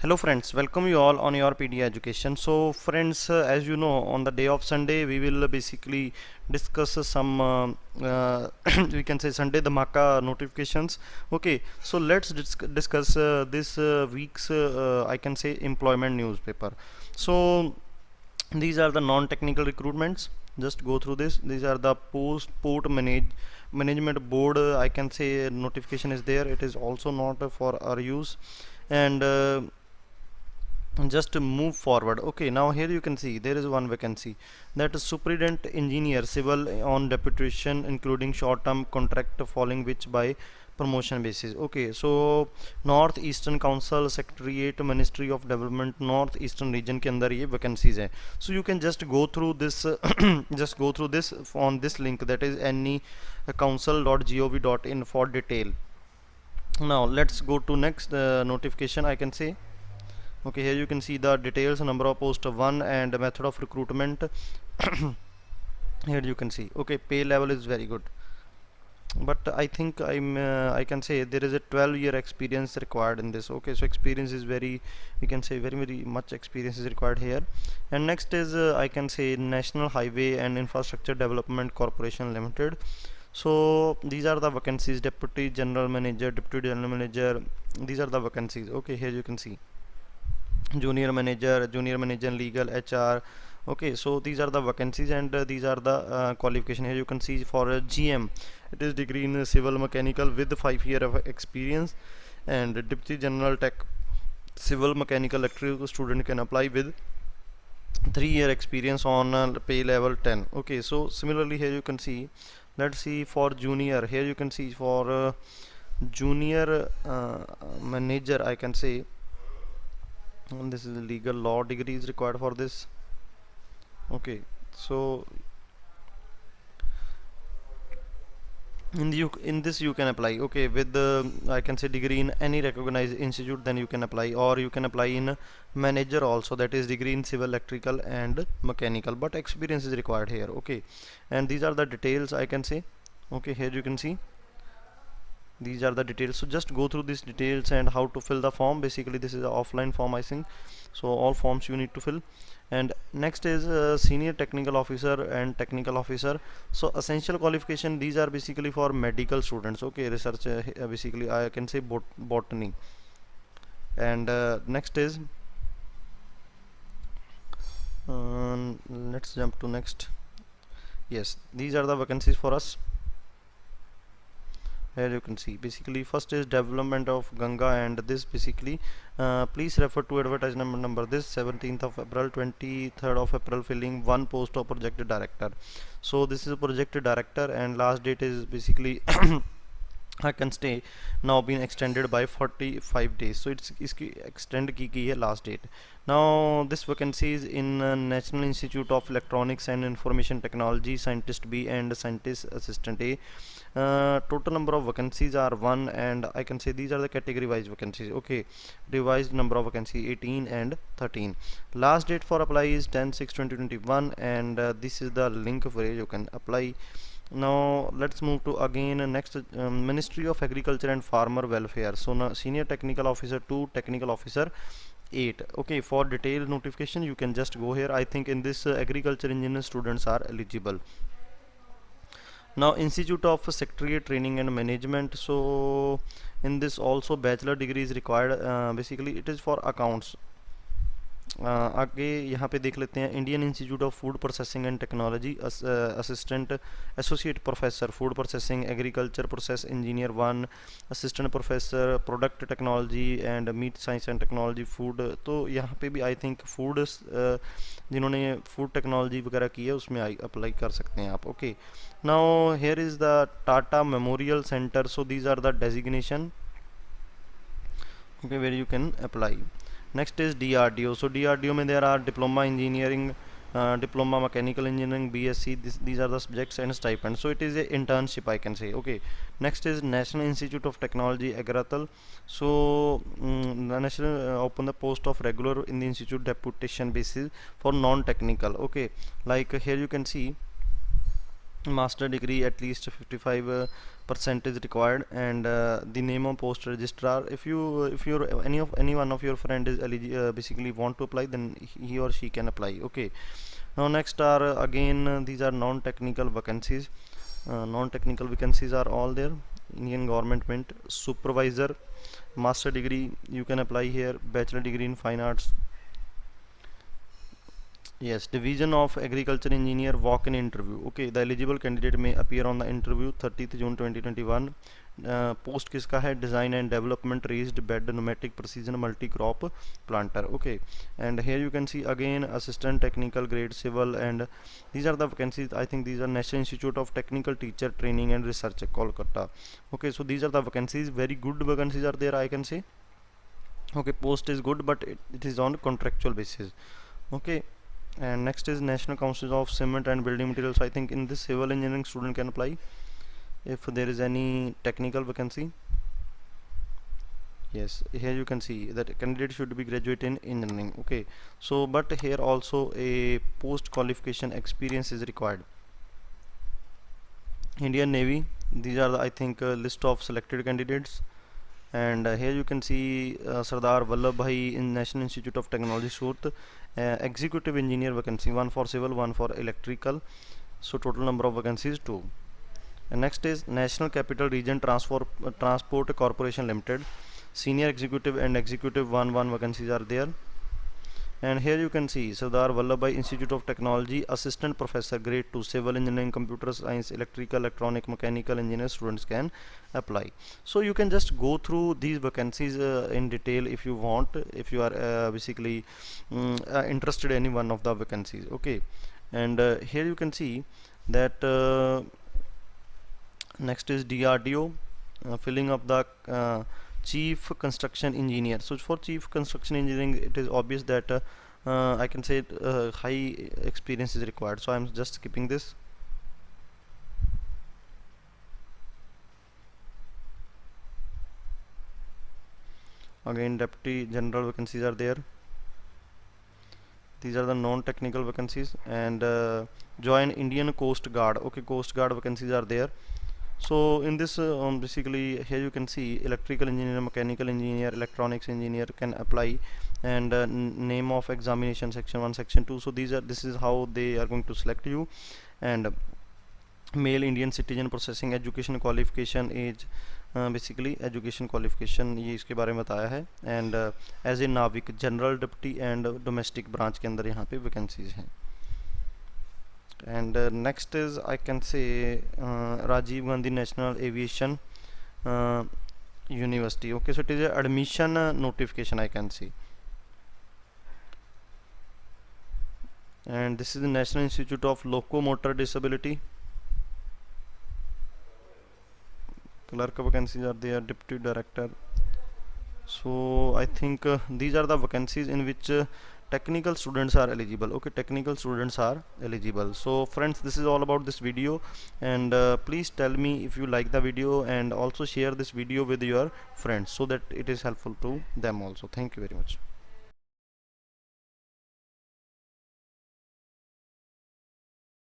Hello friends, welcome you all on your PD education. So friends, as you know, on the day of Sunday we will basically discuss some we can say Sunday Dhamaka notifications. Okay, so let's discuss this week's I can say employment newspaper. So these are the non-technical recruitments. Just go through this. These are the port management board, I can say notification is there. It is also not for our use. And just to move forward. Okay, now here you can see there is one vacancy, that is superintendent engineer civil on deputation, including short term contract following which by promotion basis. Okay, so north eastern council secretariat ministry of development north eastern region के अंदर ये vacancies हैं. So you can just go through this just go through this on this link, that is any council.gov.in for detail. Now let's go to next notification, I can say. Okay, here you can see the details, number of post 1 and method of recruitment. Here you can see. Okay, pay level is very good, but I think I can say there is a 12-year experience required in this. Okay, so experience is very, we can say very much experience is required here. And next is I can say National Highway and Infrastructure Development Corporation Limited. So these are the vacancies: deputy general manager, deputy general manager. These are the vacancies. Okay, here you can see junior manager legal, HR. Okay, so these are the vacancies, and these are the qualification. Here you can see for GM, it is degree in civil mechanical with 5 year of experience, and deputy general tech civil mechanical electrical student can apply with 3 year experience on pay level 10. Okay, so similarly here you can see, let's see for junior. Here you can see for junior manager, I can say, and this is a legal law degree is required for this. Okay, so in this you can apply. Okay, with the I can say degree in any recognized institute, then you can apply, or you can apply in manager also, that is degree in civil electrical and mechanical, but experience is required here. Okay, and these are the details, I can say. Okay, here you can see these are the details. So just go through these details and how to fill the form. Basically this is an offline form, I think, so all forms you need to fill. And next is senior technical officer and technical officer. So essential qualification, these are basically for medical students. Okay, research basically I can say botany. And next is let's jump to next. Yes, these are the vacancies for us. Here you can see basically first is development of Ganga, and this basically please refer to advertisement number this 17th of April, 23rd of April, filling one post of project director. So this is a project director, and last date is basically I can stay now been extended by 45 days, so it's इसकी extend की गई है last date. Now this vacancy is in National Institute of Electronics and Information Technology, scientist B and scientist assistant A. Total number of vacancies are 1, and I can say these are the category wise vacancies. Okay, revised number of vacancy 18 and 13. Last date for apply is 10/6/2021, and this is the link where you can apply. Now let's move to again next Ministry of Agriculture and Farmer Welfare. So now senior technical officer 2, technical officer 8. Okay, for detailed notification you can just go here. I think in this agriculture engineer students are eligible. Now Institute of Secretariat Training and Management. So in this also bachelor degree is required. Basically it is for accounts. आगे यहाँ पे देख लेते हैं Indian institute of food processing and technology, assistant associate professor food processing, agriculture process engineer 1, assistant professor product technology and meat science and technology food. तो यहाँ पे भी आई थिंक फूड जिन्होंने फूड टेक्नोलॉजी वगैरह की है उसमें अप्लाई कर सकते हैं आप. Okay, now here is the Tata memorial centre. So these are the designation, okay, where you can apply. Next is DRDO. So DRDO में there are diploma engineering, diploma mechanical engineering, BSc. These are the subjects and stipend. So it is a internship, I can say. Okay. Next is National Institute of Technology, Agratal. So the national open the post of regular in the institute deputation basis for non-technical. Okay, like here you can see master degree at least 55% is required, and the name of post registrar. If you're any one of your friend is basically want to apply, then he or she can apply. Okay, now next are again these are non-technical vacancies. Non-technical vacancies are all there. Indian government mint supervisor, master degree you can apply here, bachelor degree in fine arts. Yes, Division of Agriculture Engineer walk-in interview. Okay, the eligible candidate may appear on the interview 30th June 2021. Post किसका है? Design and Development Raised Bed Pneumatic Precision Multi-Crop Planter. Okay, and here you can see again Assistant Technical Grade Civil, and these are the vacancies. I think these are National Institute of Technical Teacher Training and Research, Kolkata. Okay, so these are the vacancies. Very good vacancies are there, I can say. Okay, post is good, but it is on contractual basis. Okay, and next is National Council of Cement and Building Materials. I think in this civil engineering student can apply if there is any technical vacancy. Yes, here you can see that candidate should be graduate in engineering. Okay, so but here also a post qualification experience is required. Indian Navy, these are the, I think list of selected candidates, and here you can see Sardar Vallabhbhai in National Institute of Technology Surat, executive engineer vacancy, one for civil, one for electrical, so total number of vacancies 2. And next is National Capital Region Transport Corporation Limited, senior executive and executive 1 vacancies are there. And here you can see Sardar Vallabhbhai Institute of Technology, assistant professor grade 2, civil engineering, computer science, electrical, electronic, mechanical engineer students can apply. So you can just go through these vacancies in detail if you want, if you are basically interested in any one of the vacancies. Okay, and here you can see that next is DRDO, filling up the chief construction engineer. So for chief construction engineering, it is obvious that I can say high experience is required, so I'm just skipping this. Again, deputy general vacancies are there. These are the non-technical vacancies. And join Indian Coast Guard. Okay, Coast Guard vacancies are there. So in this basically here you can see electrical engineer, mechanical engineer, electronics engineer can apply, and name of examination section 1, section 2. So this is how they are going to select you. And male Indian citizen, processing education qualification age, basically education qualification ये इसके बारे में बताया है. And as a नाविक, general, deputy and domestic branch के अंदर यहाँ पे वैकेंसीज हैं. And next is I can say Rajiv Gandhi National Aviation University. Okay, so it is a admission notification, I can see. And this is the National Institute of Locomotor Disability. Clerk vacancies are there, deputy director. So I think these are the vacancies in which technical students are eligible. Okay, technical students are eligible. So friends, this is all about this video, and please tell me if you like the video, and also share this video with your friends so that it is helpful to them also. Thank you very much.